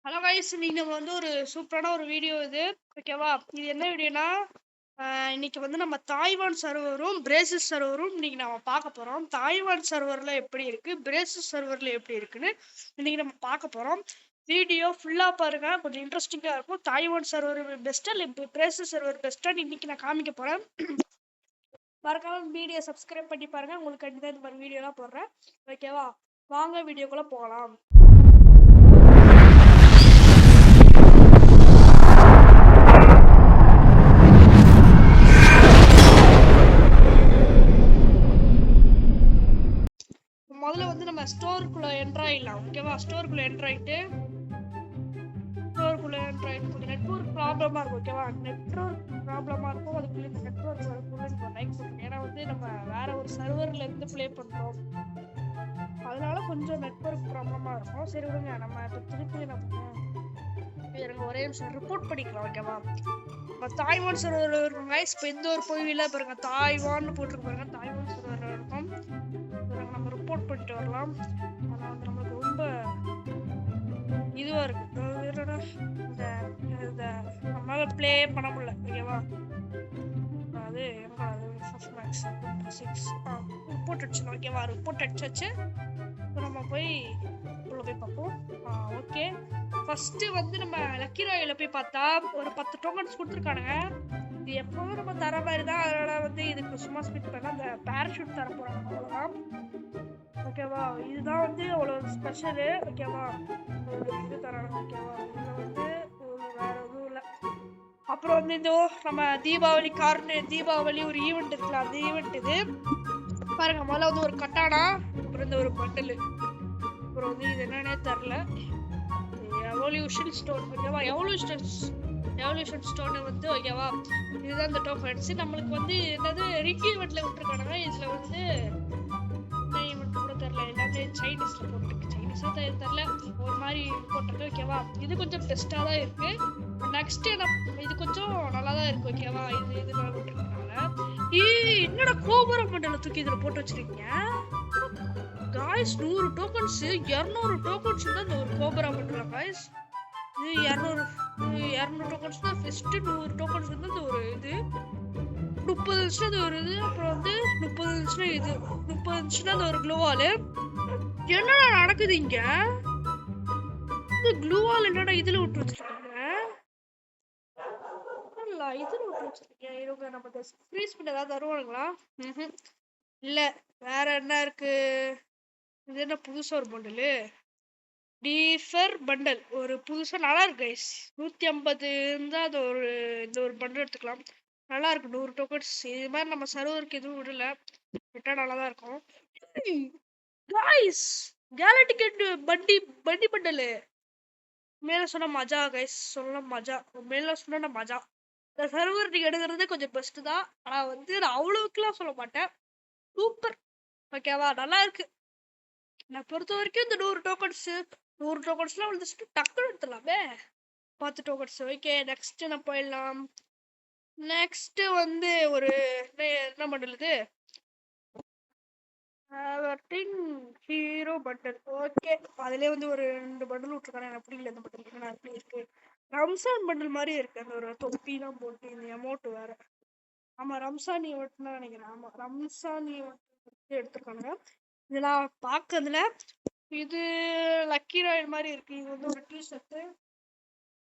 Hello guys, இன்னைக்கு நம்ம வந்து ஒரு சூப்பரான ஒரு வீடியோ இது. ஓகேவா? இது என்ன வீடியோனா, இன்னைக்கு வந்து நம்ம தாய்வான் சர்வரும் பிரேசிஸ் சர்வரும் இன்னைக்கு நம்ம பார்க்க போறோம். தாய்வான் சர்வர்ல எப்படி இருக்கு, பிரேசிஸ் சர்வர்ல எப்படி இருக்குன்னு இன்னைக்கு நம்ம பார்க்க போறோம். வீடியோ ஃபுல்லா பாருங்க, கொஞ்சம் இன்ட்ரெஸ்டிங்கா இருக்கும். தாய்வான் சர்வர் பெஸ்டா இல்லை பிரேசிஸ் சர்வர் பெஸ்டா இன்னைக்கு நான் காமிக்க போறேன். மறக்காம வீடியோ சப்ஸ்கிரைப் பண்ணி பாருங்க, உங்களுக்கு கண்டிப்பா இந்த மாதிரி வீடியோலாம் போடுறேன். ஓகேவா? வாங்க வீடியோக்குள்ள போகலாம். முதல்ல வந்து நம்ம ஸ்டோருக்குள்ள என்டர் ஆயிடலாம். ஓகேவா? ஸ்டோருக்குள்ள என்டர் ஆயிட்டு கொஞ்சம் நெட்வொர்க் ப்ராப்ளமா இருக்கும். ஓகேவா? நெட்வொர்க் ப்ராப்ளமா இருக்கும். அதுக்குள்ள இந்த நெட்வொர்க் வரக்குள்ள லைக் பண்ணுங்க. ஏன்னா வந்து நம்ம வேற ஒரு சர்வர்ல இருந்து ப்ளே பண்றோம், அதனால கொஞ்சம் நெட்வொர்க் ப்ராப்ளமா இருக்கும். சரி விடுங்க, நம்ம இப்போ திருப்பி நம்ம எனக்கு ஒரே நிமிஷம் ரிப்போர்ட் பண்ணிக்கலாம். ஓகேவா? இப்போ தாய்வான் சர்வர் இருக்கும் கைஸ். இப்போ எந்த ஒரு கோவில பாருங்க, தாய்வான்னு போட்டிருக்கு பாருங்க, தாய்வான் சர்வர் இருக்கும். நம்ம ரிப்போர்ட் பண்ணிட்டு வரலாம். ஆனால் வந்து நம்மளுக்கு ரொம்ப இதுவா இருக்கு. இந்த நம்மளால ப்ளே பண்ண முடியல. ஓகேவா? அது ரிப்போர்ட் அடிச்சிடும். ஓகேவா? ரிப்போர்ட் அடிச்சாச்சு. இப்போ நம்ம போய் உள்ள போய் பார்ப்போம். ஓகே, ஃபர்ஸ்ட் வந்து நம்ம லக்கி ராயில போய் பார்த்தா ஒரு 10 டோக்கன்ஸ் கொடுத்துருக்கானுங்க. இது எப்பவும் நம்ம தர மாதிரி தான். அதனால வந்து இதுக்கு சும்மா ஸ்பிட் பண்ணா அந்த பேராஷூட் தர போறாங்க, அவ்வளோதான். ஓகேவா? இதுதான் வந்து அவ்வளோ ஸ்பெஷலு. ஓகேவா? இது தராங்க. ஓகேவா? இதில் வந்து வேற எதுவும் இல்லை. அப்புறம் வந்து இந்த நம்ம தீபாவளி ஒரு ஈவெண்ட் இருக்குல்ல, அந்த ஈவெண்ட் இது பாருங்க. முதல்ல வந்து ஒரு கட்டானா, அப்புறம் இந்த ஒரு பண்டலு, அப்புறம் வந்து இது என்னன்னே தெரில, எவல்யூஷன் ஸ்டோன். ஓகேவா? எவல்யூஷன் ஸ்டோன் வந்து ஓகேவா, இதுதான் இந்த டோக்கன்ஸ். நம்மளுக்கு வந்து என்னது ரிக்கி ஈவெண்ட்ல விட்டுருக்கானுங்க. இதுல வந்து என்ன ஈவெண்ட் கூட தெரில, எல்லாமே சைனீஸ்ல போட்டுருக்கு. சைனீஸா தெரில, ஒரு மாதிரி போட்டிருக்கு. ஓகேவா? இது கொஞ்சம் பெஸ்டா தான் இருக்கு. நெக்ஸ்ட் இது கொஞ்சம் நல்லா தான் இருக்கு. ஓகேவா? இது நான் விட்டுருக்கனால என்னடா கோபுரம் மண்டல தூக்கி இதுல போட்டு வச்சிருக்கீங்க காய்ஸ். 100 டோக்கன்ஸ் 200 டோக்கன்ஸ் தான் இந்த ஒரு கோபுரா மண்டலம் காய்ஸ். இது 200 டோக்கன்ஸ் தான் ஃபர்ஸ்ட். 100 டோக்கன்ஸ் வந்து இந்த ஒரு இது 30 நிமிஷம் இது ஒரு இது. அப்புறம் வந்து 30 நிமிஷம் இது 30 நிமிஷம் அந்த ஒரு க்ளூவால். என்னடா நடக்குது இங்க? க்ளூவால் என்னடா இதுல விட்டு வச்சிருக்காங்க? இதுல விட்டு வச்சிருக்கேன். இவங்க நம்ம ஃப்ரீஸ் பண்ண ஏதாவது தருவானுங்களா? இல்ல, வேற என்ன இருக்கு? இது என்ன புதுசா ஒரு பண்டலு, டீஃபர் பண்டல் ஒரு புதுசா நல்லா இருக்கு கைஸ். 150 இருந்தா அது ஒரு இந்த ஒரு பண்டல் எடுத்துக்கலாம். நல்லா இருக்கு. 100 டோக்கன்ஸ். இது மாதிரி நம்ம சர்வருக்கு எதுவும் விடல, விட்டா நல்லா தான் இருக்கும் கைஸ். கேலக்டிக் பண்டி பண்டலு மேல சொன்ன மஜா கைஸ். சொல்ல மஜா, மேல சொன்ன மஜா. இந்த சர்வர் நீங்க எடுக்கிறது கொஞ்சம் பெஸ்ட் தான். ஆனா வந்து நான் அவ்வளவுக்குலாம் சொல்ல மாட்டேன். சூப்பர். ஓகேவா? நல்லா இருக்கு. நான் பொறுத்த வரைக்கும் இந்த 100 டோக்கன்ஸ்லாம் வந்து டக்குன்னு எடுத்துடலாமே. 10 டோக்கன்ஸ். ஓகே, நெக்ஸ்ட் நான் போயிடலாம். நெக்ஸ்ட் வந்து ஒரு என்ன பண்டல் இது, ஹீரோ பண்டல். ஓகே, அதுலேயே வந்து ஒரு 2 பண்டல் விட்டுருக்காங்க. எனக்கு பிடிக்கல இந்த பண்டல். என்ன அப்படி இருக்கு, ரம்சான் பண்டல் மாதிரி இருக்கு. அந்த ஒரு தொப்பிலாம் போட்டு இந்த அமௌண்ட் வேற. ஆமா, ரம்சான் ஈவெண்ட் தான் நினைக்கிறேன். ஆமா, ரம்சான் ஈவெண்ட் எடுத்துருக்காங்க. இது நான் பார்க்கறதுல இது லக்கி ராயல் மாதிரி இருக்கு. இது வந்து ஒரு டிஷர்ட்.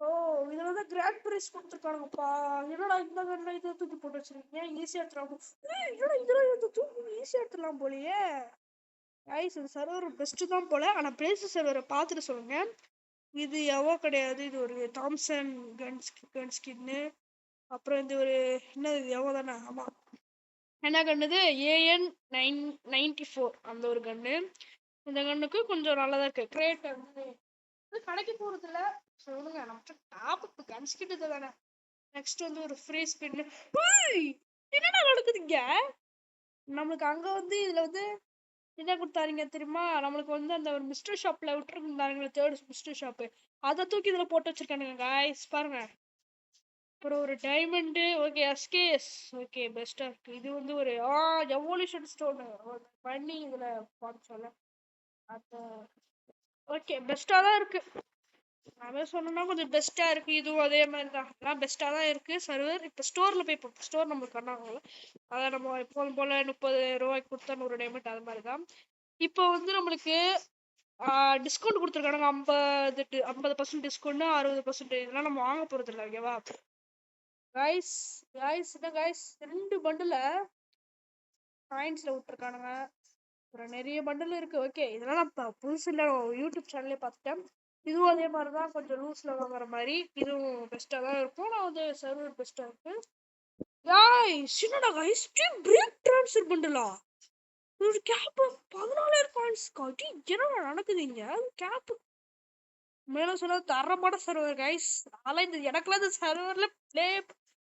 ஓ, இதுல வந்து கிராண்ட் பிரைஸ் கொடுத்துருக்கானுங்கப்பா. என்னடா இந்த கண்ணில் இதை தூக்கி போட்டு வச்சிருக்கீங்க? ஈஸியா எடுத்துலாம். என்னடா இதெல்லாம் எடுத்து தூக்கி ஈஸியா எடுத்துடலாம் போலயே கைஸ். இது சர்வர் பெஸ்ட் தான் போல. ஆனா பிரேசிஸ் சர்வரை பார்த்துட்டு சொல்லுங்க. இது எவ்வளோ கிடையாது. இது ஒரு தாம்சன் கன் ஸ்கின்னு. அப்புறம் இந்த ஒரு என்ன, இது எவ்வளோ தானே. ஆமா, என்ன கண்ணுது, AN-94 அந்த ஒரு கன்னு. இந்த கண்ணுக்கு கொஞ்சம் நல்லதா இருக்கு. கிரேட் வந்து கடைக்கு போறது இல்ல, சொல்லுங்க. நம்ம டாப் கன்ஸ்கிட்டு தானே. நெக்ஸ்ட் வந்து ஒரு ஃப்ரீ ஸ்பின். என்னடா நடக்குதுங்க? நம்மளுக்கு அங்க வந்து இதுல வந்து என்ன கொடுத்தாருங்க தெரியுமா? நம்மளுக்கு வந்து அந்த ஒரு மிஸ்டர் ஷாப்ல விட்டுருந்தாங்க, தேர்ட் மிஸ்டர் ஷாப்பு. அதை தூக்கி இதுல போட்டு வச்சிருக்கானுங்க காய்ஸ், பாருங்க. அப்புறம் ஒரு டைமண்டு. Okay, SKS. ஓகே, பெஸ்டா இருக்கு. இது வந்து ஒரு எவல்யூஷன் ஸ்டோன் பண்ணி இதுல பார்த்து சொல்ல. அது ஓகே, பெஸ்டா தான் இருக்கு. நான் சொன்னா கொஞ்சம் பெஸ்டா இருக்கு. இதுவும் அதே மாதிரி தான், எல்லாம் பெஸ்டா தான் இருக்கு சர்வர். இப்ப ஸ்டோர்ல போய் ஸ்டோர் நம்மளுக்கு பண்ணாங்கல்ல, அதை நம்ம எப்போதும் போல 30 ரூபாய்க்கு கொடுத்தா 100 டைமண்ட் அது மாதிரி தான். இப்போ வந்து நம்மளுக்கு டிஸ்கவுண்ட் கொடுத்துருக்கானுங்க. 50% டிஸ்கவுண்ட், 60% இதெல்லாம் நம்ம வாங்க போறது இல்லை. ஓகேவா கைஸ்? என்ன கைஸ், 2 பண்டில் காயின்ஸ்ல விட்டுருக்கானுங்க. அப்புறம் நிறைய பண்டில் இருக்கு. ஓகே, இதெல்லாம் நான் புதுசு இல்லை, யூடியூப் சேனல்லே பார்த்துட்டேன். இதுவும் அதே மாதிரி தான், கொஞ்சம் லூஸ்ல வாங்குற மாதிரி. இதுவும் பெஸ்டா தான் இருக்கும். நான் வந்து சர்வர் பெஸ்டா இருக்கு. என்னடா கைஸ், பிரேக் ட்ரான்ஸ்ஃபர் பண்டலா? ஒரு கேப் 14,000 காயின்ஸ் காட்டி என்னடா நடக்குதுங்க? கேப் மேல சொன்னா தரமான சர்வர் கைஸ். அதெல்லாம் எனக்குலாம் இந்த சர்வர்ல பிளே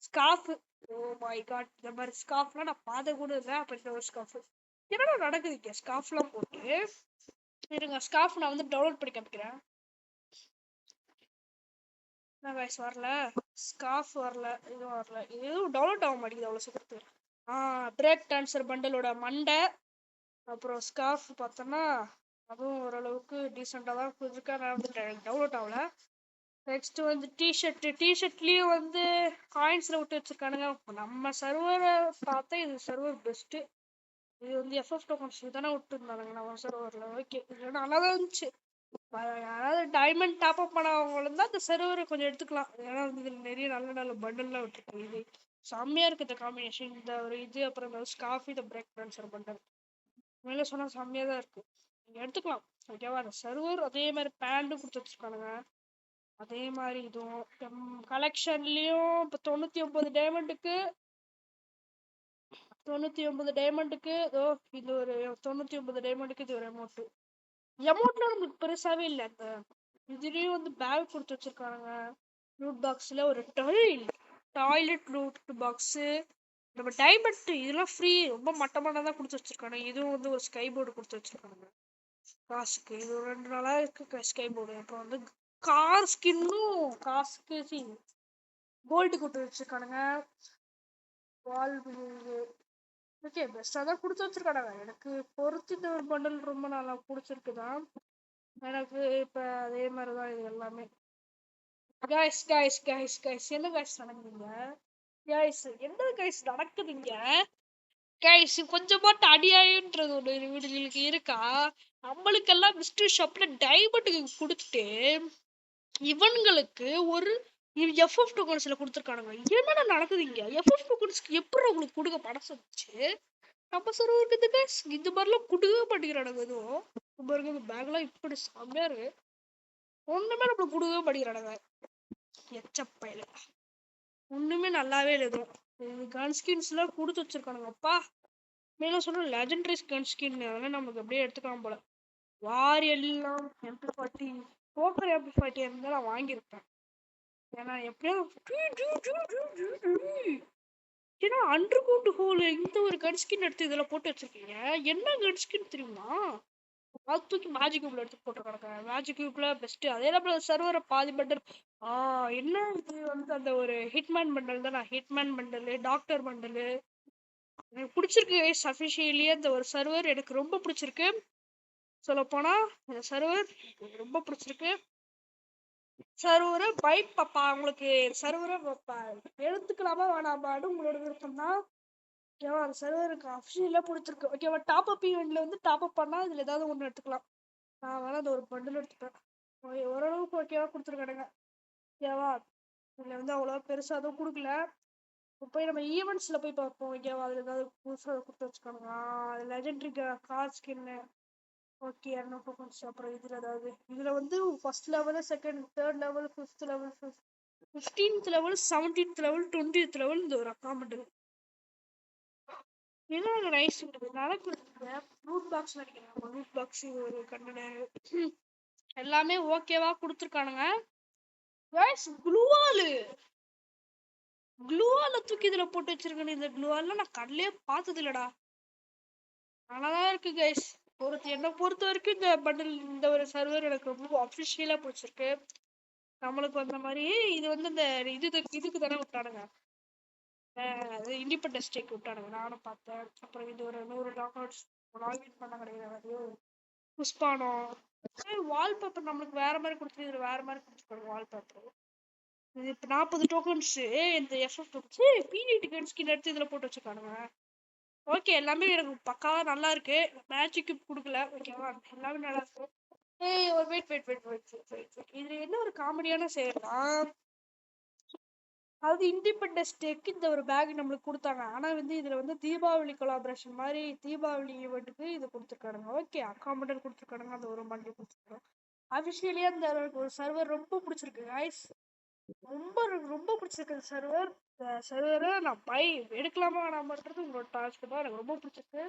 ஸ்காஃப், ஓ மை காட், இந்த மாதிரி ஸ்காஃப்லாம் நான் பார்த்த கூட இல்லை. அப்ப இந்த ஒரு ஸ்காஃப் என்னடா நடக்குதுங்க? ஸ்காஃப்லாம் போட்டு இருங்க, ஸ்காஃப் நான் வந்து டவுன்லோட் பண்ணி காமிக்கிறேன். என்ன கைஸ் வரல, ஸ்காஃப் வரல, இதுவும் வரல, இதுவும் டவுன்லோட் ஆக மாட்டேங்குது அவ்வளோ சீக்கிரத்து. பிரேக் டான்சர் பண்டலோட மண்டை, அப்புறம் ஸ்கார்ஃப் பார்த்தோன்னா அதுவும் ஓரளவுக்கு டீசெண்டாக தான் கொடுத்துருக்கா. நான் வந்து டவுன்லோட் ஆகல. நெக்ஸ்ட் வந்து டிஷர்ட்லேயும் வந்து காயின்ஸில் விட்டு வச்சுருக்கானுங்க. நம்ம சர்வரை பார்த்தா இது சர்வர் பெஸ்ட்டு. இது வந்து எஃப்எஃப் டோக்கன்ஸ் தானே விட்டுருந்தானுங்க நம்ம சர்வரில். ஓகே, இது நல்லா தான் இருந்துச்சு. யாராவது டைமண்ட் டாப் அப் பண்ணவங்களும் தான் இந்த சர்வரை கொஞ்சம் எடுத்துக்கலாம். ஏன்னா வந்து இதில் நிறைய நல்ல நல்ல பண்டல்லாம் விட்டுருக்கு. இது செம்மையாக இருக்குது இந்த காம்பினேஷன். இந்த ஒரு இது அப்புறம் இந்த ஸ்கார்ஃப், இந்த பிரேக் டான்சர் பண்டல் மேலே சொன்னால் செம்மையாக தான் இருக்குது. நீங்கள் எடுத்துக்கலாம். ஓகேவா? அந்த சர்வர் அதே மாதிரி பேண்டும் கொடுத்து வச்சுருக்கானுங்க. அதே மாதிரி இதுவும் கலெக்ஷன்லேயும் இப்போ 99 டைமண்டுக்கு 99 டைமண்டுக்கு இதோ இது ஒரு 99 டைமண்டுக்கு இது ஒரு எமௌண்ட்லாம் நம்மளுக்கு பெருசாகவே இல்லை. அந்த இதுலேயும் வந்து பேக் கொடுத்து வச்சுருக்கானுங்க. லூட் பாக்ஸில் ஒரு டாய்லெட் லூட் பாக்ஸு, நம்ம டைமண்ட் இதெல்லாம் ஃப்ரீ, ரொம்ப மட்டமான தான் கொடுத்து வச்சிருக்காங்க. இதுவும் வந்து ஒரு ஸ்கை போர்டு கொடுத்து வச்சிருக்காங்க காசுக்கு. இது ஒரு 2 நாளா இருக்கு ஸ்கை போர்டு. அப்புறம் வந்து கார் ஸ்கின்னும் காசுக்கு கோல்டு கொடுத்து வச்சிருக்கானுங்க. வால் ஓகே, பெஸ்ட்டாக தான் கொடுத்து வச்சிருக்கானுங்க. எனக்கு பொறுத்து இந்த ஒரு பண்டல் ரொம்ப நல்லா பிடிச்சிருக்குதான் எனக்கு. இப்போ அதே மாதிரி தான் இது எல்லாமே. கைஸ் கைஸ் கைஸ் கைஸ் என்ன கைஸ் நடக்குதுங்க? கைஸ் என்ன கைஸ் நடக்குதுங்க? கைஸ் கொஞ்சமாட்டு அடியாயன்றது ஒன்று வீடுகளுக்கு இருக்கா? நம்மளுக்கெல்லாம் மிஸ்டர் ஷாப்ல டைமண்டுக்கு கொடுத்துட்டு இவன்களுக்கு ஒரு எஃப்எஃப் டோக்கன்ஸ்ல கொடுத்துருக்கானுங்க. என்னென்ன நடக்குதுங்க? எஃப்எஃப் டோக்கன்ஸ்க்கு எப்படி உங்களுக்கு கொடுக்க பணம் வந்துச்சு? நம்ம சர்வருக்கு கைஸ் இந்த மாதிரிலாம் கொடுக்கவே மாட்டேங்கிறானுங்க. எதுவும் பாருங்க, இந்த பேக்லாம் இப்படி செம்மையா இருக்கு. ஒண்ணுமே நம்மளுக்கு கொடுக்கவே மாட்டேங்கிறானுங்க. எச்சப்பையில ஒண்ணுமே நல்லாவே இல்லை. எதுவும் கன் ஸ்கின்ஸ்லாம் கொடுத்து வச்சிருக்கானுங்கப்பா. மேலும் சொன்ன லெஜெண்டரி கன் ஸ்கின் அதெல்லாம் நமக்கு அப்படியே எடுத்துக்கலாம் போல. வார் எல்லாம் MP40 போக்கர் MP40 இருந்தால் நான் வாங்கியிருப்பேன். ஏன்னா எப்படியும் ஏன்னா அண்டர் கிரவுண்ட் ஹோல் இந்த ஒரு கன் ஸ்கின் எடுத்து இதில் போட்டு வச்சிருக்கீங்க. என்ன கன் ஸ்கின் தெரியுமா? அது தூக்கி மேஜிக் கியூப்ல எடுத்து போட்டு கிடக்குறேன். Magic கியூப்ல best. அதே நம்ம சர்வரை பாதி பண்டல். என்ன இது வந்து அந்த ஒரு ஹிட்மேன் பண்டல் தான். ஹிட்மேன் பண்டலு, டாக்டர் பண்டலு எனக்கு பிடிச்சிருக்கு. அஃபிஷியலியே இந்த ஒரு சர்வர் எனக்கு ரொம்ப பிடிச்சிருக்கு. சொல்லப்போனா இந்த சர்வர் ரொம்ப பிடிச்சிருக்கு. சர்வரை பாப்பா உங்களுக்கு சர்வரை எடுத்துக்கலாமா வேணாமான்னு உங்களோட விருப்பம் தான். ஓகேவா? அந்த சர்வருக்கு அஃபிஷியலாக பிடிச்சிருக்கு. ஓகேவா? டாப் அப் ஈவெண்ட்ல வந்து டாப் அப் பண்ணால் இதில் ஏதாவது ஒன்று எடுத்துக்கலாம். நான் வேணா அந்த ஒரு பண்டில் எடுத்துப்பேன். ஓரளவுக்கு ஓகேவா கொடுத்துருக்கானுங்க. ஓகேவா? இதில் வந்து அவ்வளோவா பெருசாக எதுவும் கொடுக்கல. போய் நம்ம ஈவெண்ட்ஸில் போய் பார்ப்போம். ஓகேவா? அதில் ஏதாவது புதுசாக கொடுத்து வச்சுக்கானுங்க. அது legendary car skin okay 200 tokens. அப்புறம் இதில் ஏதாவது இதில் வந்து first level, second, third level, 5th level, 15th level, 17th level, 20th level இந்த ஒரு அக்காமெண்ட் என்ன நைஸ் நடக்குது. ரூட் பாக்ஸ் நினைக்கிறேன். ரூட் பாக்ஸ் ஒரு கண்டனர் எல்லாமே ஓகேவா கொடுத்துருக்கானுங்க. க்ளூவால தூக்கி இதுல போட்டு வச்சிருக்கேன். இந்த க்ளூவால நான் கடலையே பார்த்தது இல்லடா. நல்லாதான் இருக்கு கைஸ். என்னை பொறுத்த வரைக்கும் இந்த பண்டில் இந்த ஒரு சர்வர் எனக்கு ரொம்ப அஃபிஷியலா பிடிச்சிருக்கு. நம்மளுக்கு வந்த மாதிரி இது வந்து இந்த இதுக்கு தானே விட்டானுங்க, இண்டிபெண்டன்ஸ் டேக்கு விட்டானுங்க. நானும் பார்த்தேன். அப்புறம் இது ஒரு 100 டாக்டர்ஸ் லாகின் பண்ண கிடையாது. புஷ்பானம் வால்பேப்பர் நம்மளுக்கு வேற மாதிரி கொடுத்து இதுல வேற மாதிரி கொடுத்துருக்காங்க வால்பேப்பர். இது இப்போ 40 டோக்கன்ஸ் இந்த எஃப்எஃப் வச்சு பிடி டிக்கெட் ஸ்கின் எடுத்து இதுல போட்டு வச்சிருக்கானுங்க. ஓகே எல்லாமே எனக்கு பக்காவா நல்லா இருக்கு. மேஜிக் கொடுக்கல ஓகேவா, எல்லாமே நல்லா இருக்கு. ஏய் ஒரு wait wait wait wait wait wait இதுல என்ன ஒரு காமெடியான செயல்னா, அதாவது இண்டிபெண்டன்ஸ் டேக்கு இந்த ஒரு பேக் நம்மளுக்கு கொடுத்தாங்க. ஆனா வந்து இதுல வந்து தீபாவளி கொலாபரேஷன் மாதிரி தீபாவளி ஈவெண்ட்டுக்கு இது கொடுத்துருக்கானுங்க. ஓகே அக்காமடேட் கொடுத்துருக்கானுங்க, அந்த ஒரு மண்டி கொடுத்துருக்காங்க. அபிஷியலியா இந்த ஒரு சர்வர் ரொம்ப பிடிச்சிருக்கு கைஸ். ரொம்ப ரொம்ப பிடிச்சிருக்கு சர்வர். சர்வரை நான் எடுக்கலாமா வேணாமன்றது உங்களோட டாஸ்க் தான். எனக்கு ரொம்ப பிடிச்சிருக்கு.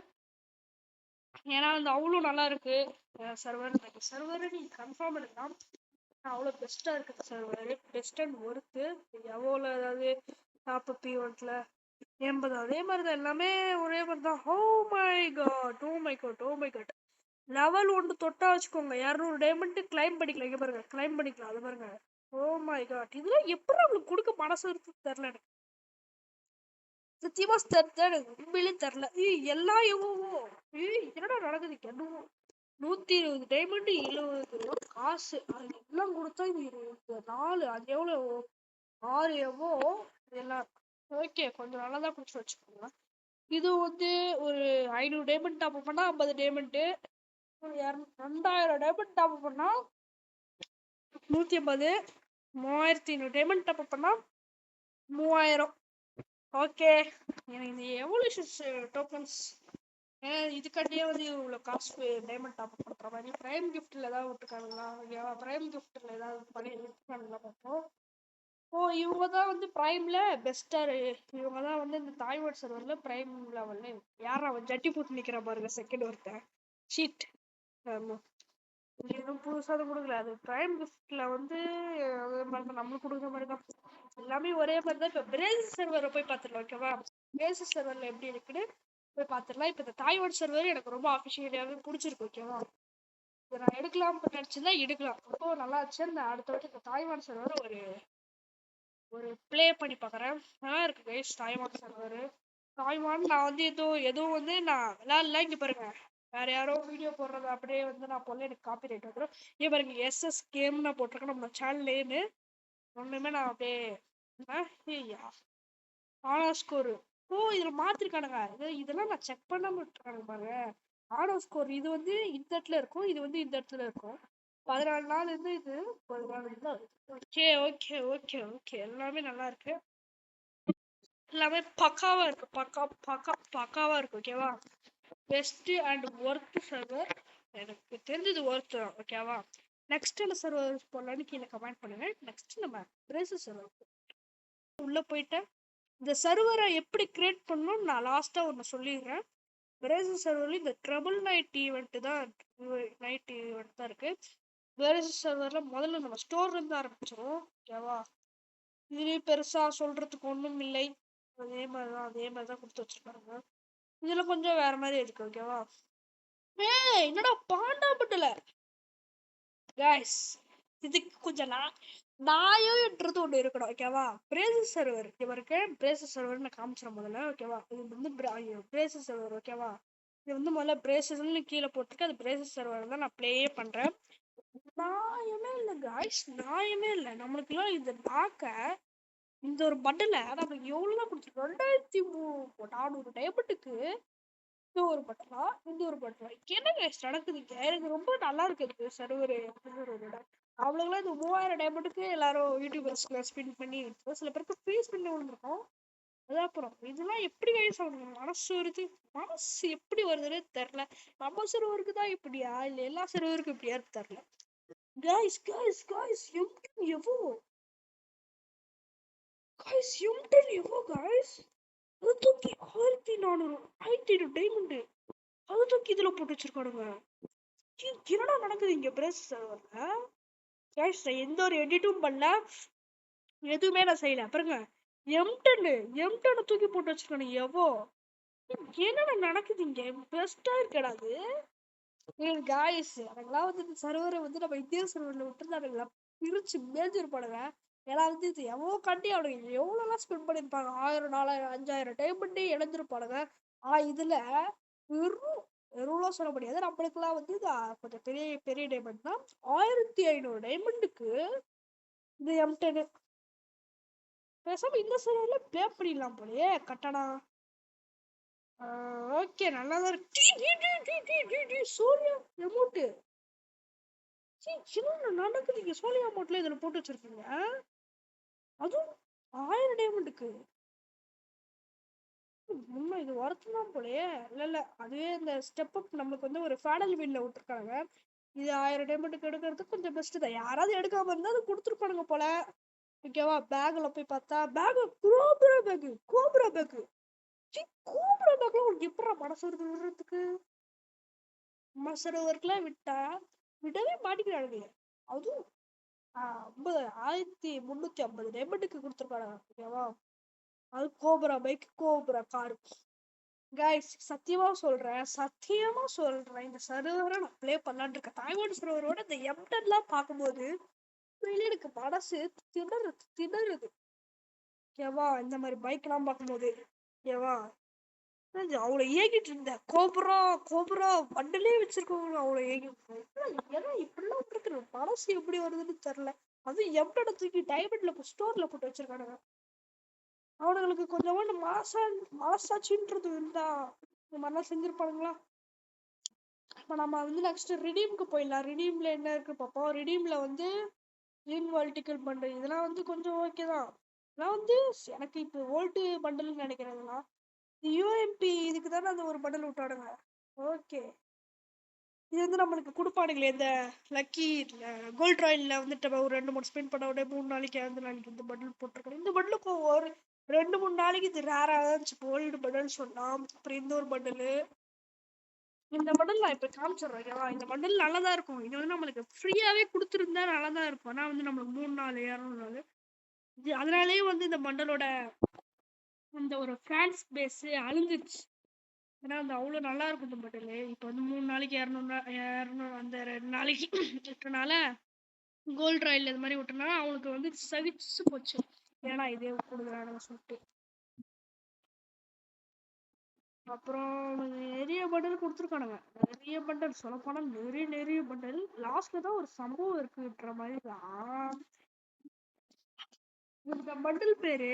ஏன்னா வந்து அவ்வளோ நல்லா இருக்கு சர்வர். சர்வர் நீ கன்ஃபார்ம் எடுக்கலாம், அவ்வளோ பெஸ்ட்டாக இருக்குது சர்வர். Best and worth. எவ்வளோ அதாவது டாப்அப் ஈவெண்ட்டில் 80 அதே மாதிரி தான், எல்லாமே ஒரே மாதிரி தான். Oh my god oh my god oh my god. Level 1 தொட்டா வச்சுக்கோங்க 200 டைமண்ட் கிளைம் பண்ணிக்கலாம். இங்கே பாருங்க கிளைம் பண்ணிக்கலாம், அது பாருங்க. ஓ மை காட், இதெல்லாம் எப்படி அவங்களுக்கு கொடுக்க மனசு இருக்குன்னு தெரில எனக்கு. சத்தியமா தெரில எனக்கு, உண்மையிலே தெரில. எல்லாம் எவ்வளோ என்னடா நடக்குது. 120 டைமண்ட் 70 காசு அது எல்லாம் கொடுத்தா இது 24 அது எவ்வளோ 6 எவ்வளோ எல்லாம். ஓகே கொஞ்சம் நல்லா தான் கொடுத்து வச்சுக்கோங்க. இது வந்து ஒரு 500 டைமண்ட் டாப் பண்ணா 50 டைமண்ட், 2000 டைமண்ட் டாப் பண்ணா 150, 3500 டைமண்ட் டாப் பண்ணா 3000. ஓகே எனக்கு இந்த எவல்யூஷன் டோக்கன்ஸ் இதுக்காண்டியே வந்து இவ்வளோ காசு டைமண்ட் டாப் பண்ணுற மாதிரி ப்ரைம் கிஃப்டில் ஏதாவது விட்டுருக்காங்களா? ஓகேவா, ப்ரைம் கிஃப்டில் ஏதாவது பண்ணி விட்டுருக்காங்களா பார்ப்போம். ஓ இவங்க தான் வந்து ப்ரைமில் பெஸ்ட்டாக. இவங்க தான் வந்து இந்த தாய்வாட் சர்வரில் ப்ரைம் லெவலில் யார் அவன் ஜட்டி போட்டு நிற்கிற பாருங்க செகண்ட் ஒருத்தன் ஷீட். ஆமாம் இன்னும் புதுசாக கொடுக்கல. அது ப்ரைம் கிஃப்டில் வந்து அதே மாதிரி தான் நம்மளுக்கு கொடுக்குற மாதிரி தான், எல்லாமே ஒரே மாதிரி தான். இப்போ பிரேசில் சர்வரை போய் பார்த்துடலாம் ஓகேவா. பிரேசில் சர்வரில் எப்படி இருக்குன்னு போய் பார்த்துடலாம். இப்போ இந்த தாய்வாட் சர்வர் எனக்கு ரொம்ப அஃபிஷியலாகவே பிடிச்சிருக்கு ஓகேவா. இதை நான் எடுக்கலாம் நினச்சிருந்தா எடுக்கலாம், ரொம்ப நல்லா இருந்துச்சு. நான் அடுத்த வாட்டி இந்த தாய்வான் சர்வர் ஒரு ப்ளே பண்ணி பார்க்குறேன். நல்லா இருக்கு கைஸ் தாய்வான் சர்வர். தாய்வான் நான் வந்து எதுவும் வந்து நான் விளாட்ல. இங்கே பாருங்க வேற யாரோ வீடியோ போடுறது அப்படியே வந்து நான் போல எனக்கு காப்பி ரைட் வந்துடும். இங்கே பாருங்க எஸ்எஸ் கேம் நான் போட்டிருக்கேன் நம்ம சேனல்லேன்னு ஒன்றுமே நான் அப்படியே ஆனா ஸ்கோரு. ஓ இதில் மாற்றிருக்கானுங்க. இதெல்லாம் நான் செக் பண்ணாமல் விட்டுருக்கானுங்க பாருங்க. ஆனோ ஸ்கோர் இது வந்து இந்த இடத்துல இருக்கும், இது வந்து இந்த இடத்துல இருக்கும். 14 நாள் இருந்து இது 14 நாள். ஓகே ஓகே ஓகே ஓகே எல்லாமே நல்லா இருக்கு. எல்லாமே பக்காவா இருக்கு, பக்காவா இருக்கு ஓகேவா. பெஸ்ட் அண்ட் ஒர்த் சர்வர் எனக்கு தெரிஞ்சது ஒர்த் தான் ஓகேவா. நெக்ஸ்ட் என்ன சர்வர் போடலான்னு கீழே கமெண்ட் பண்ணுங்க. நெக்ஸ்ட் நம்ம பிரேசஸ் சர்வர் உள்ள போயிட்டு இந்த சர்வரை எப்படி கிரியேட் பண்ணணும்னு நான் லாஸ்டா ஒன்று சொல்லிடுறேன். பிரேசஸ் சர்வரில் இந்த ட்ரபிள் நைட் ஈவெண்ட் தான் இருக்கு. பிரேசஸ் சர்வர்ல முதல்ல நம்ம ஸ்டோர் இருந்து ஆரம்பிச்சிடும் ஓகேவா. இதுலேயும் பெருசா சொல்றதுக்கு ஒன்றும் இல்லை, அதே மாதிரிதான் கொடுத்து வச்சிருக்காங்க. இதுல கொஞ்சம் வேற மாதிரி இருக்கு ஓகேவா. என்னடா பாண்டா பட்டல கைஸ், இதுக்கு கொஞ்சம் நாயோன்றது ஒன்று இருக்கணும் ஓகேவா. பிரேசஸ் சர்வர் இவருக்கு பிரேசஸ் சர்வர் நான் காமிச்சிடறேன் முதல்ல ஓகேவா. இது வந்து பிரேசஸ் சர்வர் ஓகேவா. இது வந்து முதல்ல பிரேசஸ்ன்னு கீழே போட்டிருக்கு, அது பிரேசஸ் சர்வர் தான் நான் ப்ளே பண்றேன். நாயமே இல்லை கைஸ், நாயமே இல்லை. நம்மளுக்குலாம் இதை பார்க்க இந்த ஒரு பட்டல நம்மளுக்கு எவ்வளோதான் கொடுத்துருக்கோம். 2400 டைமண்டுக்கு இந்த ஒரு பட்டலா இந்த ஒரு பட்டலா என்ன கைஸ் நடக்குதுங்க. எனக்கு ரொம்ப நல்லா இருக்குது சர்வர். அவ்வளோலாம் இந்த 3000 டைமண்டுக்கு எல்லாரும் யூடியூபர்ஸ்ல ஸ்பின் பண்ணி சில பேருக்கு ஃப்ரீ ஸ்பின் விழுந்திருக்கும். அதான் அப்புறம் இதெல்லாம் எப்படி கைஸ் ஆகணும். மனசு எப்படி வருதுன்னு தெரில. நம்ம சர்வருக்கு தான் இப்படியா இல்லை எல்லா சர்வருக்கும் இப்படியான்னு தெரில. கைஸ் கைஸ் கைஸ் எம்டன் எவ்வளோ கைஸ், எம்டன் எவ்வளோ கைஸ். அது தூக்கி 1400 டைமண்டு அது தூக்கி இதுல போட்டு வச்சிருக்கானுங்க. என்னடா நடக்குது இங்க பிரேஸ் சர்வர்ல கைஸ். எந்த ஒரு எடிட்டும் பண்ணல, எதுவுமே நான் செய்யல. பாருங்க எம்டன் தூக்கி போட்டு வச்சிருக்கானுங்க. எவ்வளோ என்னடா நடக்குது இங்க. பெஸ்டா இருக்கடா அது காய்ஸ். எனக்குலாம் வந்து இந்த சர்வரை வந்து நம்ம இந்திய சர்வரில் விட்டுருந்தானுங்களா பிரிச்சு மேஞ்சிருப்பானுங்க. ஏன்னா வந்து இது எவ்வளோ கண்டி அவனுங்க எவ்வளோலாம் ஸ்பெண்ட் பண்ணியிருப்பாங்க. 1000 4000 5000 டைம் பண்ணி இணைஞ்சிருப்பானுங்க. இதுல வெறும் ரூலா சொல்ல முடியாது. நம்மளுக்குலாம் வந்து இது கொஞ்சம் பெரிய பெரிய டைமண்ட் தான். 1500 டைமண்டுக்கு இந்த M10 பேசாம இந்த சர்வர்ல ப்ளே பண்ணிடலாம் போலயே கட்டணா. ஓகே நல்லாதான் இருக்கு. சூர்யா எமௌண்ட் என்ன நடக்குது? சோழியா அமௌண்ட்ல இதுல போட்டு வச்சிருக்கீங்க. அதுவும் 1000 டைமண்டுக்கு. உண்மை இது ஒர்த்து தான் போலயே. இல்ல அதுவே இந்த ஸ்டெப் அப் நம்மளுக்கு வந்து ஒரு ஃபேடல் வீல்ல விட்டுருக்காங்க. இது 1000 டைமண்டுக்கு எடுக்கிறதுக்கு கொஞ்சம் பெஸ்ட் தான். யாராவது எடுக்காம இருந்தா அது கொடுத்துருப்பானுங்க போல. ஓகேவா? பேக்ல போய் பார்த்தா பேக் கோப்ரா பேக். கோப்ரா பேக்லாம் உனக்கு எப்படா மனசு வருது விடுறதுக்கு? மசரவர்க்குலாம் விட்டா விடவே மாட்டிக்கிறானுங்க. அதுவும் 1350 டைமண்டுக்கு கொடுத்துருக்காங்க. ஓகேவா? அது cobra bike, cobra car. Guys சத்தியமா சொல்றேன் இந்த சர்வரை நான் ப்ளே பண்ணலான்னு இருக்கேன். தாய்வான் சர்வரோட இந்த M10லாம் பார்க்கும்போது எனக்கு மனசு திணறுது. ஓகேவா? இந்த மாதிரி பைக்லாம் பார்க்கும்போது ஓகேவா அவ்வளோ ஏகிட்டு இருந்தேன். கோபுரா பண்டலே வச்சிருக்கவங்க அவ்வளோ ஏகிட்டு. ஏன்னா இப்படிலாம் இருக்குது மனசு எப்படி வருதுன்னு தெரியல. அது M10 தூக்கி டைமண்ட்ல ஸ்டோர்ல போட்டு வச்சிருக்கானுங்க. அவனுங்களுக்கு கொஞ்சம் மனசாட்சின்றது இருந்தா இந்த மாதிரிலாம் செஞ்சிருப்பானுங்களா? இப்போ நம்ம வந்து நெக்ஸ்ட் ரிடீம்க்கு போயிடலாம். ரிடீம்ல என்ன இருக்கு பார்ப்போம். ரிடீம்ல வந்து இன்வால்டிக்கல் பண்டல் இதெல்லாம் வந்து கொஞ்சம் ஓகே தான். இதெல்லாம் வந்து எனக்கு இப்போ ஓல்டு பண்டல்னு நினைக்கிறேன். யூஎம்பி இதுக்கு தானே அந்த ஒரு பண்டல் விட்டாடுங்க. ஓகே இது வந்து நம்மளுக்கு கொடுப்பானுங்களே இந்த லக்கி கோல்ட் ராயில்ல வந்துட்டு ஒரு 2-3 ஸ்பின் பண்ண உடனே 3 நாளைக்கு 5 நாளைக்கு இந்த பண்டல் போட்டிருக்கேன். இந்த பண்டலுக்கு ஒரு 2-3 நாளைக்கு இது ரேரா இருந்துச்சு. கோல்டு பண்டல் சொன்னான். அப்புறம் இந்த ஒரு பண்டலு இந்த பண்டல் நான் இப்ப காமிச்சிடுறேன். ஓகேவா? இந்த பண்டல் நல்லதா இருக்கும். இது வந்து நம்மளுக்கு ஃப்ரீயாவே கொடுத்துருந்தா நல்லதா இருக்கும். ஆனா வந்து நம்மளுக்கு 3 நாள் 200 நாள் அதனாலேயே வந்து இந்த பண்டலோட இந்த ஒரு ஃபேன்ஸ் பேஸ் அழிஞ்சிருச்சு. ஏன்னா அந்த அவ்வளோ நல்லா இருக்கும் இந்த பண்டலு. இப்போ வந்து 3 நாளைக்கு 200 அந்த 2 நாளைக்கு விட்டனால கோல்ட் ராயில் இது மாதிரி விட்டனால அவங்களுக்கு வந்து சகிச்சு போச்சு. ஏன்னா இதே கொடுக்குறானுங்க சொல்லிட்டு. அப்புறம் நிறைய பண்டல் கொடுத்துருக்கானுங்க. நிறைய பண்டல் சொல்லப்போனா நிறைய பண்டல். லாஸ்ட்ல தான் ஒரு சம்பவம் இருக்குன்ற மாதிரி தான். இந்த பண்டல் பேரு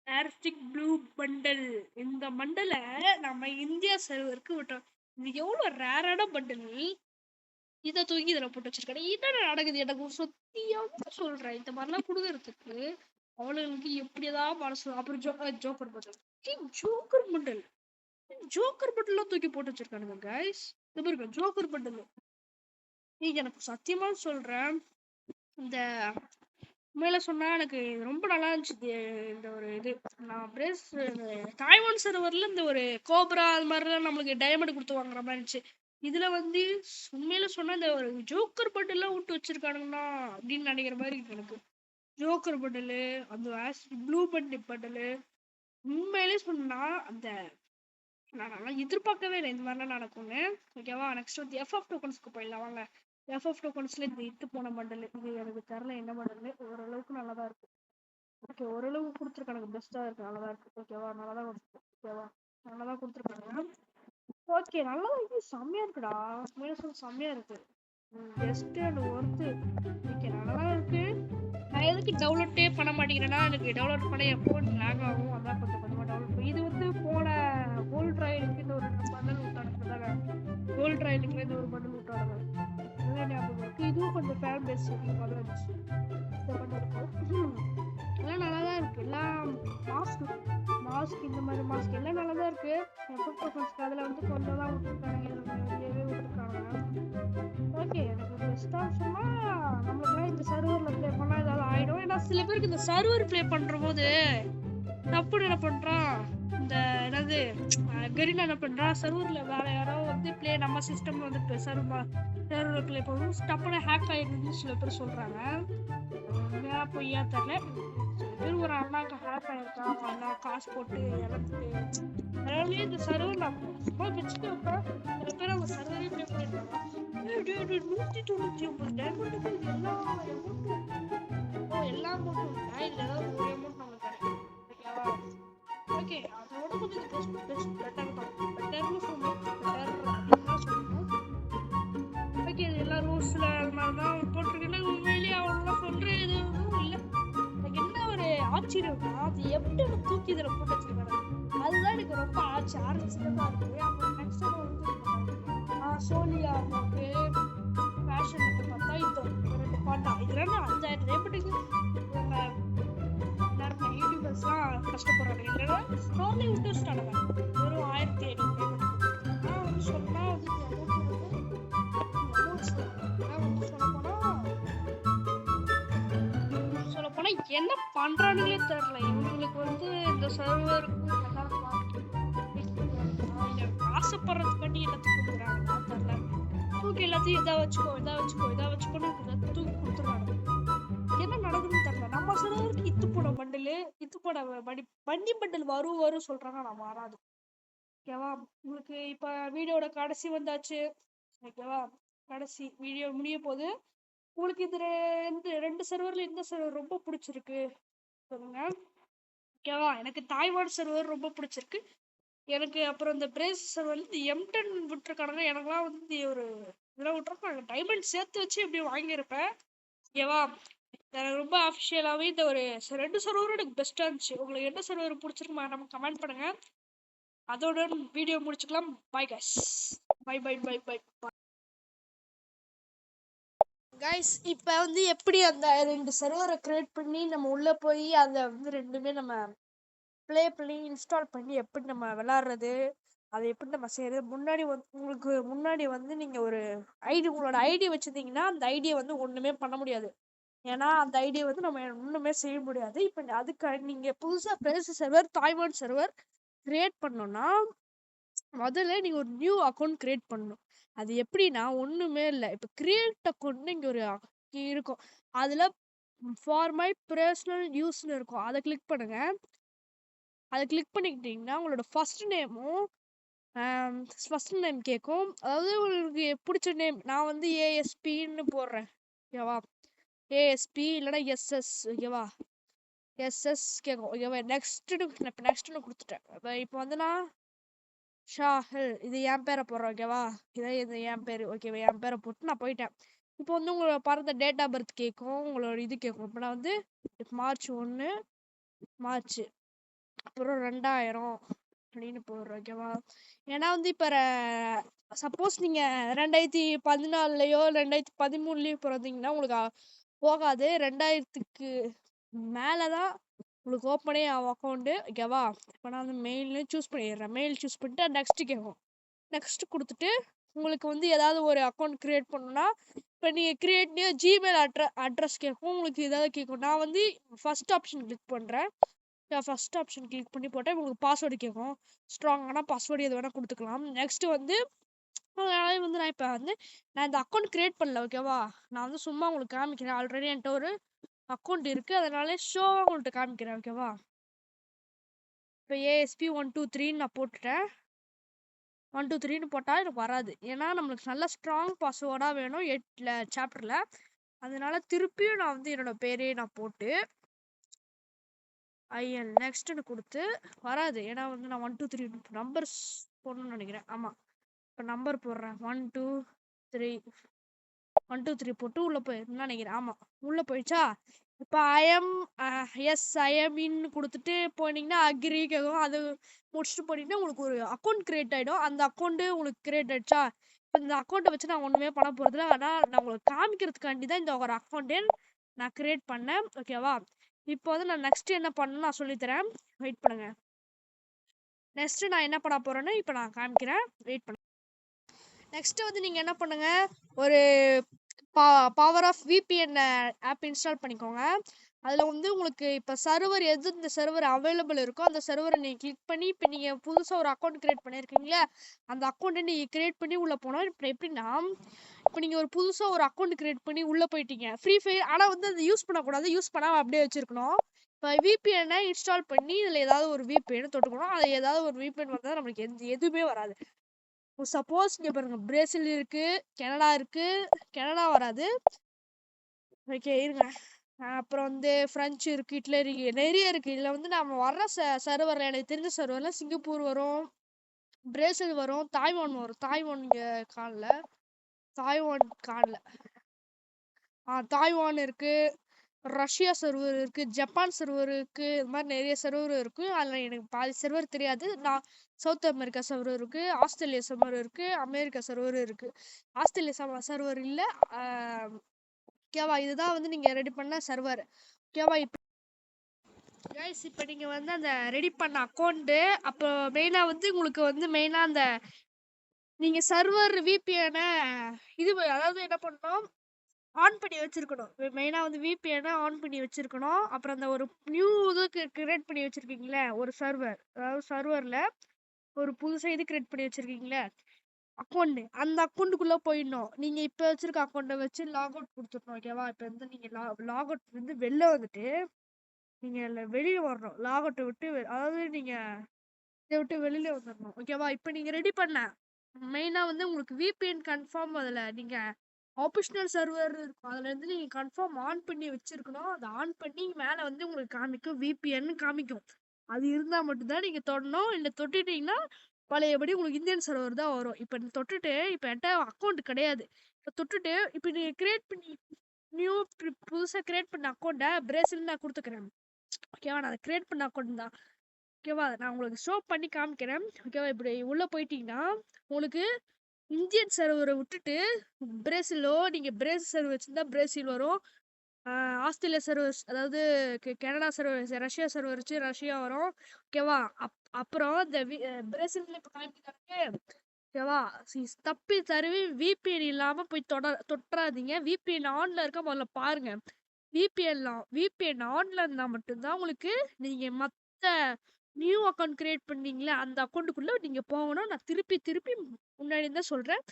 ஏர்ஸ்டிக் ப்ளூ பண்டல். இந்த பண்டலை நம்ம இந்தியா சர்வருக்கு விட்டோம். இது எவ்வளவு ரேரான பண்டல். இதை தூக்கி இதுல போட்டு வச்சிருக்காங்க. என்ன நடக்குது? எனக்கு சத்தியமா சொல்றேன் இந்த மாதிரிலாம் கொடுக்கறதுக்கு அவளுங்களுக்கு எப்படியதான் மனசு. அப்புறம் ஜோக்கர் பண்டல். ஜோக்கர் பண்டல்லாம் தூக்கி போட்டு வச்சிருக்கானுங்க கைஸ். இது பாருங்க ஜோக்கர் பண்டல். எனக்கு சத்தியமா சொல்றேன் இந்த உண்மையில சொன்னா எனக்கு ரொம்ப நல்லா இருந்துச்சு. இந்த ஒரு இது நான் பிரேஸ் தாய்வான் சர்வர்ல இந்த ஒரு கோப்ரா அது மாதிரிலாம் நம்மளுக்கு டைமண்ட் கொடுத்து வாங்குற மாதிரி இருந்துச்சு. இதுல வந்து உண்மையில சொன்னா இந்த ஒரு ஜோக்கர் பண்டல்லாம் விட்டு வச்சிருக்கானுங்கன்னா அப்படின்னு நினைக்கிற மாதிரி இருக்கு எனக்கு. ஜோக்கர் பண்டலு அந்த ப்ளூ பண்டலு உண்மையிலே சொன்னா அந்த நான் எதிர்பார்க்கவே இல்லை இந்த மாதிரிலாம் நடக்கும்னு. ஓகேவா? நெக்ஸ்ட் வந்து எஃப்எஃப் டோக்கன்ஸ்க்கு போயிடலாம் வாங்க. எஃப்எஃப் டோக்கன்ஸ்ல இந்த இட்டு போன பண்டல் இது எனக்கு தெரியல என்ன பண்டல். ஓரளவுக்கு நல்லா தான் இருக்கு. ஓகே ஓரளவுக்கு கொடுத்துருக்கானுங்க. பெஸ்டா இருக்கு. நல்லா தான் இருக்கு. ஓகேவா? நல்லா தான் கொடுத்துருக்கு. ஓகேவா? நல்லா தான் கொடுத்துருக்காங்க. ஓகே நல்லா இருக்கு. செம்மையா இருக்குடா. செம்மையா இருக்கு. Best and worth. ஓகே நல்லா தான் இருக்கு. நான் எதுக்கு டவுன்லோடே பண்ண மாட்டேங்கிறேன்னா எனக்கு டவுன்லோட் பண்ண எப்போ லேக் ஆகும். அதான் கொஞ்சம் கொஞ்சமாக டவுன்லோட். இது வந்து போன கோல்ட் ராயிலுக்கு இந்த ஒரு பண்டல் விட்டானுங்க. கோல்ட் ராயிலுக்கு இந்த ஒரு பண்டல் விட்டானுங்க. இதுவும் கொஞ்சம் ஃபேன் பேஸ் இந்த பண்டல் இருக்கும். எல்லாம் நல்லா தான் இருக்கு. எல்லாம் மாஸ்க் இந்த மாதிரி மாஸ்க் எல்லாம் நல்லா தான் இருக்கு. அதில் வந்து கொஞ்சம் தான் விட்டுருக்காங்க. நிறையவே விட்டுருக்காங்க. ஓகே எனக்கு பெஸ்ட் ஆப்ஷனா நம்மளுக்குலாம் இந்த சர்வரில் ப்ளே பண்ணால் ஏதாவது ஆகிடும். ஏன்னா சில பேருக்கு இந்த சர்வர் ப்ளே பண்ணுற போது தப்புன்னு என்ன பண்ணுறான் இந்த என்னது கரீனா என்ன பண்ணுறான் சர்வரில் வேற யாரோ வந்து ப்ளே நம்ம சிஸ்டமில் வந்து சர்வரில் ப்ளே பண்ணுவோம் டப்புன்னு ஹேக் ஆகிடுதுன்னு சில பேர் சொல்கிறாங்க. பொய்யா தெரியல. சில பேர் ஒரு அண்ணாக்கு ஹேக் ஆகிருக்கான். அவங்க அண்ணா காசு போட்டு இறந்துட்டு அதனாலே இந்த சர்வர் நான் சும்மா வச்சுட்டு வைப்பேன். சில பேர் அவங்க சர்வரே ப்ளே பண்ணிருக்காங்க. 199 டைமண்டுக்கு இது எல்லா அமௌண்ட்டும் இல்லை ஏதாவது ஒரு அமௌண்ட் நமக்கு கிடைக்கும். ஓகேவா? ஓகே அதோட கொஞ்சம் பெஸ்ட் பெட்டர் தான். பெட்டர்னு சொல்லணும். ஆச்சரியம்னா அது எப்படி தூக்கி இதுல போட்டு வச்சிருக்காங்க. அதுதான் எனக்கு ரொம்ப ஆச்சரியமா இருக்கு. அப்புறம் நெக்ஸ்ட் வந்து சோனியா அமௌண்ட்டு ஃபேஷன் பார்த்தா இந்த 2 பாட்டா இதெல்லாம் 5000 ரேப்பட்டுக்கு யூடியூபர்ஸ்லாம் கஷ்டப்படுறாங்க. இல்லைன்னா நார்மலி விட்டு வச்சுட்டாங்க வெறும் 1500 வந்து சொன்னா வந்து சொல்லப்போனா என்ன பண்றானுங்களே தெரியல. இவங்களுக்கு வந்து இந்த சர்வருக்கு ஆசைப்படுறதுக்காண்டி எல்லாத்தையும் கொடுக்குறாங்க தெரியல. தூக்கி எல்லாத்தையும் இதை வச்சுக்கோன்னு தூக்கி கொடுத்துறாங்க. என்ன நடக்குதுன்னு தெரியல. நம்ம சர்வருக்கு இத்து போட வண்டி பண்டல் வரும் சொல்றாங்க. நான் வராது. ஓகேவா? உங்களுக்கு இப்ப வீடியோட கடைசி வந்தாச்சு. ஓகேவா? கடைசி வீடியோ முடிய போது. உங்களுக்கு இதுல ரெண்டு சர்வர்ல எந்த சர்வர் ரொம்ப பிடிச்சிருக்கு சொல்லுங்க. ஓகேவா? எனக்கு தாய்வான் சர்வர் ரொம்ப பிடிச்சிருக்கு. எனக்கு அப்புறம் இந்த பிரேஸ் சர்வர்ல இந்த M10 விட்டுருக்கானுங்க. எனக்குலாம் வந்து ஒரு இதெல்லாம் விட்டுருக்காங்க. டைமண்ட் சேர்த்து வச்சு இப்படி வாங்கியிருப்பேன். ஓகேவா? எனக்கு ரொம்ப அஃபிஷியலாகவே இந்த ஒரு 2 சர்வரும் எனக்கு பெஸ்ட்டாக இருந்துச்சு. உங்களுக்கு எந்த சர்வர் பிடிச்சிருக்கு நம்ம கமெண்ட் பண்ணுங்க. அதோட வீடியோ முடிச்சுக்கலாம். Bye guys. Bye bye bye bye guys. இப்போ வந்து எப்படி அந்த 2 சர்வரை கிரியேட் பண்ணி நம்ம உள்ளே போய் அதை வந்து ரெண்டுமே நம்ம ப்ளே பண்ணி இன்ஸ்டால் பண்ணி எப்படி நம்ம விளாட்றது, அதை எப்படி நம்ம செய்யறது. உங்களுக்கு முன்னாடி வந்து நீங்கள் ஒரு உங்களோட ஐடி வச்சுருந்தீங்கன்னா அந்த ஐடியை வந்து ஒன்றுமே பண்ண முடியாது. ஏன்னா அந்த ஐடியா வந்து நம்ம ஒன்றுமே செய்ய முடியாது. இப்போ அதுக்கு நீங்கள் புதுசாக பிரேஸ் சர்வர் தாய்வான் சர்வர் கிரியேட் பண்ணோன்னா முதல்ல நீங்கள் ஒரு நியூ அக்கௌண்ட் கிரியேட் பண்ணணும். அது எப்படின்னா ஒன்றுமே இல்லை. இப்போ கிரியேட் அக்கௌண்ட்னு இங்கே ஒரு இருக்கும். அதில் ஃபார் மை பர்சனல் யூஸ்ன்னு இருக்கும். அதை கிளிக் பண்ணுங்க. அதை கிளிக் பண்ணிக்கிட்டிங்கன்னா உங்களோட ஃபர்ஸ்ட் நேம் கேட்கும். அதாவது உங்களுக்கு பிடிச்ச நேம். நான் வந்து ஏஎஸ்பின்னு போடுறேன். ஓகேவா? ஏஎஸ்பி இல்லைன்னா எஸ்எஸ். ஓகேவா? எஸ்எஸ் கேட்கும். ஓகேவா? நெக்ஸ்ட்டுன்னு கொடுத்துட்டேன். இப்போ வந்து நான் ஷாஹில் இது என் பேரை போடுறேன். ஓகேவா? இது என் பேர். ஓகேவா? என் பேரை போட்டு நான் போயிட்டேன். இப்போ வந்து உங்களோட பிறந்த டேட் ஆஃப் பர்த் கேட்கும். உங்களோட இது கேட்கும். இப்போ நான் வந்து மார்ச் 1 மார்ச் அப்புறம் 2000 அப்படின்னு போடுறேன். ஓகேவா? ஏன்னா வந்து இப்போ சப்போஸ் நீங்கள் 2014 2013 பிறந்தீங்கன்னா உங்களுக்கு போகாது. 2000க்கு மேலே தான் உங்களுக்கு ஓப்பனே ஆகும் அக்கௌண்ட்டு. ஓகேவா? இப்போ நான் வந்து மெயில் சூஸ் பண்ணிட்டு நெக்ஸ்ட்டு கேட்கும். நெக்ஸ்ட்டு கொடுத்துட்டு உங்களுக்கு வந்து ஏதாவது ஒரு அக்கௌண்ட் க்ரியேட் பண்ணணும்னா இப்போ நீங்கள் க்ரியேட் ஜிமெயில் அட்ரஸ் கேட்கும். உங்களுக்கு ஏதாவது கேட்கும். நான் வந்து ஃபஸ்ட் ஆப்ஷன் கிளிக் பண்ணுறேன். ஃபஸ்ட் ஆப்ஷன் கிளிக் பண்ணி போட்டால் உங்களுக்கு பாஸ்வேர்டு கேட்கும். ஸ்ட்ராங்கான பாஸ்வேர்டு எது வேணால் கொடுத்துக்கலாம். நெக்ஸ்ட்டு வந்து நான் இப்போ வந்து நான் இந்த அக்கௌண்ட் க்ரியேட் பண்ணல. ஓகேவா? நான் வந்து சும்மா உங்களுக்கு காமிக்கிறேன். ஆல்ரெடி என்கிட்ட ஒரு அக்கௌண்ட் இருக்குது. அதனால ஷோவாக உங்கள்கிட்ட காமிக்கிறேன். ஓகேவா? இப்போ ASP 123 நான் போட்டுட்டேன். 123 போட்டால் எனக்கு வராது. ஏன்னா நம்மளுக்கு நல்ல ஸ்ட்ராங் பாஸ்வேர்டாக வேணும் 8 சாப்டரில். அதனால திருப்பியும் நான் வந்து என்னோட பேரே நான் போட்டு நெக்ஸ்ட்டுன்னு கொடுத்து வராது. ஏன்னா வந்து நான் 1 2 3 நம்பர்ஸ் போடணும்னு நினைக்கிறேன். ஆமாம், இப்போ நம்பர் போடுறேன். 1 2 3 போட்டு உள்ளே போயிருன்னு நினைக்கிறேன். ஆமாம், உள்ளே போயிடுச்சா? இப்போ ஐஎம்இன்னு கொடுத்துட்டு போனீங்கன்னா அக்ரி கேட்கும். அது முடிச்சுட்டு போனீங்கன்னா உங்களுக்கு ஒரு அக்கௌண்ட் கிரியேட் ஆகிடும். அந்த அக்கௌண்ட்டு உங்களுக்கு கிரியேட் ஆகிடுச்சா? இப்போ இந்த அக்கௌண்ட்டை வச்சு நான் ஒன்றுமே பண்ண போகிறதில்ல. ஆனால் நான் உங்களுக்கு காமிக்கிறதுக்காண்டி தான் இந்த ஒரு அக்கௌண்ட்டே நான் கிரியேட் பண்ணேன். ஓகேவா? இப்போ வந்து நான் நெக்ஸ்ட்டு என்ன பண்ணணும்னு நான் சொல்லித்தரேன். வெயிட் பண்ணுங்கள். நெக்ஸ்ட்டு நான் என்ன பண்ண போகிறேன்னு இப்போ நான் காமிக்கிறேன். வெயிட் பண்ணுங்க. நெக்ஸ்ட்டு வந்து நீங்கள் என்ன பண்ணுங்கள், ஒரு power of VPN app install பண்ணிக்கோங்க. அதில் வந்து உங்களுக்கு இப்போ இந்த சர்வர் அவைலபிள் இருக்கோ அந்த சர்வரை நீங்கள் கிளிக் பண்ணி இப்போ நீங்கள் புதுசாக ஒரு அக்கௌண்ட் க்ரியேட் பண்ணியிருக்கீங்களே அந்த அக்கௌண்ட்டை நீங்கள் க்ரியேட் பண்ணி உள்ளே போனோம். இப்போ எப்படின்னா இப்போ நீங்கள் ஒரு புதுசாக ஒரு அக்கௌண்ட் க்ரியேட் பண்ணி உள்ளே போயிட்டீங்க. Free fire. ஆனால் வந்து அதை யூஸ் பண்ணக்கூடாது. யூஸ் பண்ணாமல் அப்படியே வச்சுருக்கணும். இப்போ VPN இன்ஸ்டால் பண்ணி இதில் ஏதாவது ஒரு VPN தொட்டுக்கணும். அது ஏதாவது ஒரு VPN வந்தால் நம்மளுக்கு எதுவுமே வராது. சப்போஸ் இங்கே பாருங்க, பிரேசில் இருக்குது, கனடா இருக்குது. கனடா வராது. ஓகே இருங்க. அப்புறம் வந்து ஃப்ரெஞ்சு இருக்குது, இட்லி நிறைய இருக்குது. இதில் வந்து நம்ம வர்ற சர்வரில் எனக்கு தெரிஞ்ச சர்வரில் சிங்கப்பூர் வரும், பிரேசில் வரும், தாய்வான் வரும். தாய்வான் இங்கே காணல. தாய்வான் இருக்குது. ரஷ்யா சர்வர் இருக்கு, ஜப்பான் சர்வர் இருக்கு, இது மாதிரி நிறைய சர்வர் இருக்கு. அதுல எனக்கு பாதி சர்வர் தெரியாது. நான் சவுத் அமெரிக்கா சர்வர் இருக்கு, ஆஸ்திரேலியா சர்வர் இருக்கு, அமெரிக்கா சர்வர் இருக்கு. ஆஸ்திரேலியா சர்வர் இல்ல. ஓகேவா, இதுதான் வந்து நீங்க ரெடி பண்ண சர்வர். ஓகேவா, இப்போ கைஸ் இப்போ நீங்க வந்து அந்த ரெடி பண்ண அக்கௌண்ட், அப்போ மெயினா வந்து உங்களுக்கு வந்து மெயினா அந்த நீங்க சர்வர் விபிஎன இது அதாவது என்ன பண்ணணும், ஆன் பண்ணி வச்சிருக்கணும். மெயினா வந்து விபிஎன ஆன் பண்ணி வச்சிருக்கணும். அப்புறம் அந்த ஒரு நியூ இதுக்கு கிரியேட் பண்ணி வச்சிருக்கீங்களே ஒரு சர்வர், அதாவது சர்வர்ல ஒரு புதுசா இது கிரியேட் பண்ணி வச்சிருக்கீங்களே அக்கௌண்ட், அந்த அக்கௌண்ட்டுக்குள்ள போயிடணும். நீங்க இப்ப வச்சிருக்க அக்கௌண்ட்டை வச்சு லாக் அவுட் கொடுத்துடணும். ஓகேவா, இப்ப வந்து நீங்க லாக் அவுட் வந்து வெளில வந்துட்டு நீங்க வெளியே வரணும். லாக் அவுட்டை விட்டு அதாவது நீங்க இதை விட்டு வெளியில வந்துடணும். ஓகேவா, இப்ப நீங்க ரெடி பண்ண மெயினா வந்து உங்களுக்கு விபிஎன் கன்ஃபார்ம், அதுல நீங்க ஆப்ஷனல் சர்வர் இருக்கும், அதுல இருந்து நீங்க கன்ஃபார்ம் ஆன் பண்ணி வச்சிருக்கணும். அதை ஆன் பண்ணி மேல வந்து உங்களுக்கு காமிக்கும், விபிஎன் காமிக்கும். அது இருந்தா மட்டும்தான் நீங்க தொடணும். இல்ல தொட்டுட்டீங்கன்னா பழையபடி உங்களுக்கு இந்தியன் சர்வர் தான் வரும். இப்ப நீ தொட்டுட்டு இப்ப என்கிட்ட அக்கௌண்ட் கிடையாது, இப்ப தொட்டுட்டு இப்ப நீங்க கிரியேட் பண்ணி நியூ புதுசா கிரியேட் பண்ண அக்கௌண்ட்டை பிரேசில் நான் கொடுத்துக்கிறேன். ஓகேவா, நான் அதை கிரியேட் பண்ண அக்கௌண்ட் தான். ஓகேவா, நான் உங்களுக்கு ஷோ பண்ணி காமிக்கிறேன். ஓகேவா, இப்படி உள்ள போயிட்டீங்கன்னா உங்களுக்கு இந்தியன் சர்வரை விட்டுட்டு பிரேசிலோ, நீங்க பிரேசில் சர்வர் வச்சிருந்தா பிரேசில் வரும். ஆஸ்திரேலியா சர்வர், அதாவது கனடா சர்வர், ரஷ்யா சர்வர் வச்சு ரஷ்யா வரும். ஓகேவா, அப்புறம் இந்த பிரேசில்ல இப்ப காமிக்கிறாங்க. ஓகேவா, தப்பி தருவி விபிஎன் இல்லாம போய் தொட்டுறாதீங்க. விபிஎன் ஆன்ல இருக்க முதல்ல பாருங்க. விபிஎன் ஆன்ல இருந்தா மட்டும்தான் உங்களுக்கு நீங்க மத்த நியூ அக்கௌண்ட் கிரியேட் பண்ணீங்களே அந்த அக்கௌண்ட்டுக்குள்ள நீங்க போகணும். நான் திருப்பி திருப்பி முன்னாடி தான் சொல்றேன்,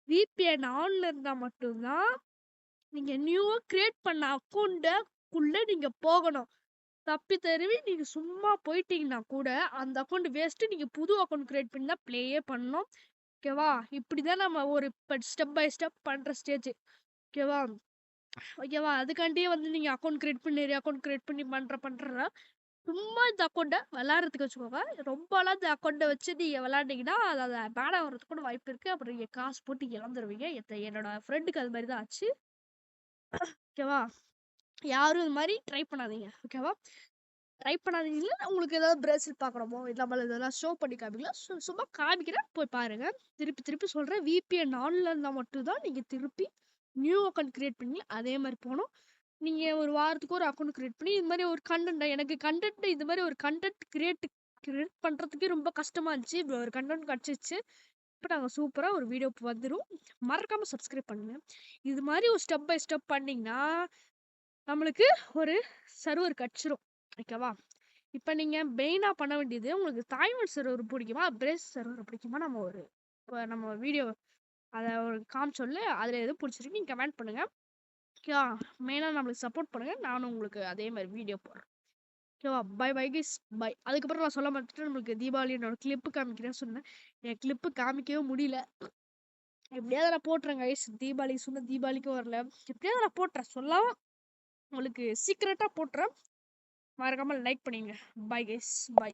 விபிஎன் ஆன்ல இருந்தா மட்டும்தான் நீங்க நியூவா கிரியேட் பண்ண அக்கௌண்ட்டுக்குள்ள நீங்க போகணும். தப்பி தருவி நீங்க சும்மா போயிட்டீங்கன்னா கூட அந்த அக்கௌண்ட் வேஸ்ட். நீங்க புது அக்கௌண்ட் கிரியேட் பண்ணி தான் ப்ளேயே பண்ணணும். ஓகேவா, இப்படிதான் நம்ம ஒரு ஸ்டெப் பை ஸ்டெப் பண்ற ஸ்டேஜ். ஓகேவா, ஓகேவா, அதுக்காண்டியே வந்து நீங்க அக்கௌண்ட் கிரியேட் பண்ணி நிறைய அக்கௌண்ட் கிரியேட் பண்ணி பண்ற சும்மா இந்த அக்கௌண்ட்டை விளையாடுறதுக்கு வச்சுக்கோங்க. ரொம்பலாம் இந்த அக்கௌண்ட்டை வச்சு நீங்க விளையாண்டீங்கன்னா அதை பேட் ஆகிறதுக்கு கூட வாய்ப்பு இருக்கு. அப்புறம் நீங்க காசு போட்டு இழந்துருவீங்க. என்னோட ஃப்ரெண்டுக்கு அது மாதிரி தான் ஆச்சு. ஓகேவா, யாரும் இது மாதிரி ட்ரை பண்ணாதீங்க. ஓகேவா, ட்ரை பண்ணாதீங்க. உங்களுக்கு ஏதாவது பிரேசில் பார்க்கணுமோ இல்லாமல் இதெல்லாம் ஷோ பண்ணி காமிக்கலாம், சும்மா காமிக்கிறேன், போய் பாருங்க. திருப்பி திருப்பி சொல்றேன், விபிஎன் ஆன்ல இருந்தா மட்டும்தான் நீங்க திருப்பி நியூ அக்கௌண்ட் கிரியேட் பண்ணி அதே மாதிரி போகணும். நீங்க ஒரு வாரத்துக்கு ஒரு அக்கௌண்ட் கிரியேட் பண்ணி இது மாதிரி ஒரு கண்டென்ட் இது மாதிரி ஒரு கண்டென்ட் கிரியேட் பண்றதுக்கு ரொம்ப கஷ்டமா இருந்துச்சு. இப்போ ஒரு கண்டென்ட் கிடைச்சிச்சு. இப்போ நாங்கள் சூப்பரா ஒரு வீடியோ வந்துடும். மறக்காம சப்ஸ்கிரைப் பண்ணுங்க. இது மாதிரி ஒரு ஸ்டெப் பை ஸ்டெப் பண்ணீங்கன்னா நம்மளுக்கு ஒரு சர்வர் கிடைச்சிரும். ஓகேவா, இப்போ நீங்க மெயினா பண்ண வேண்டியது, உங்களுக்கு தாய்மொழி சர்வர் பிடிக்குமா பிரேஸ் சர்வர் பிடிக்குமா, நம்ம வீடியோ அதை ஒரு காமிச்சொல்லு, அதில் எதுவும் பிடிச்சிருக்கு நீங்கள் கமெண்ட் பண்ணுங்க. ஓகேவா, மெயினாக நம்மளுக்கு சப்போர்ட் பண்ணுங்க. நானும் உங்களுக்கு அதே மாதிரி வீடியோ போடுறேன். ஓகேவா, பை பை கைஸ், பை. அதுக்கப்புறம் நான் சொல்ல மாட்டேன், நம்மளுக்கு தீபாவளி என்னோட கிளிப்பு காமிக்கிறேன்னு சொன்னேன். என் கிளிப்பு காமிக்கவே முடியல. எப்படியாவது நான் போட்டுறேன் கைஸ். தீபாவளிக்கும் வரல, எப்படியாவது நான் போட்டுறேன். சொல்லாம உங்களுக்கு சீக்கிரட்டா போட்டுறேன். மறக்காம லைக் பண்ணிங்க. Bye guys, by.